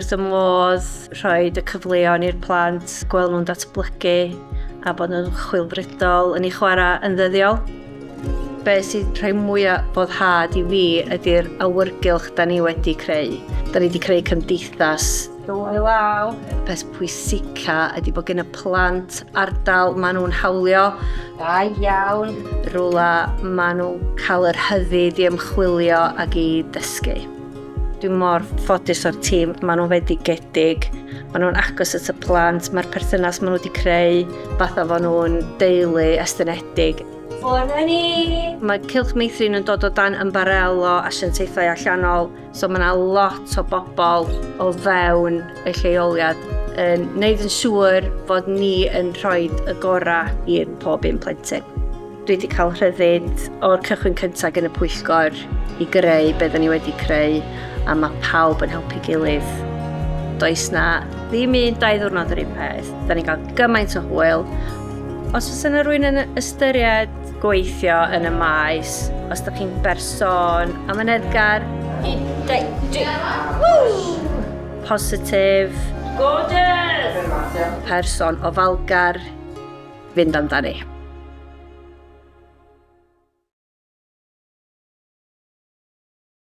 wrth y modd, rhoi y cyfleon i'r plant, gweld nhw'n datblygu a bod nhw'n chwilfrydol yn ei chwarae yn ddyddiol. Be sy'n rhoi mwyaf boddhad i fi ydy'r awyrgylch da ni wedi creu. Da ni wedi creu cymdeithas drwy law. Peth pwysica ydy bod gen y plant ardal maen nhw'n hawlio. Da iawn. Rwla maen nhw'n cael yr hyddid i ymchwilio ac i dysgu. Dwi'n mor ffodus o'r tîm, maen nhw'n fendigedig, maen nhw'n agos at y plant, mae'r perthynas maen nhw wedi creu, fatha fo nhw'n deulu estynedig. Bona ni! Mae Cylch Meithrin yn dod o dan ymbarelo asiantaethau allanol, so mae yna lot o bobl o fewn y lleoliad yn gwneud yn siŵr fod ni yn rhoi y gorau i'r pob un plentyn. Dwi wedi cael rhyddid o'r cychwyn cyntaf yn y pwyllgor i greu beth ni wedi creu, a mae pawb yn helpu gilydd. Does na ddim 1-2 ddiwrnod yr un peth. Da ni'n cael gymaint o hwyl. Os oes yna rhywun yn ystyried gweithio yn y maes, os ydych chi'n berson amyneddgar, positif, gorgeous, person ofalgar, fynd amdani.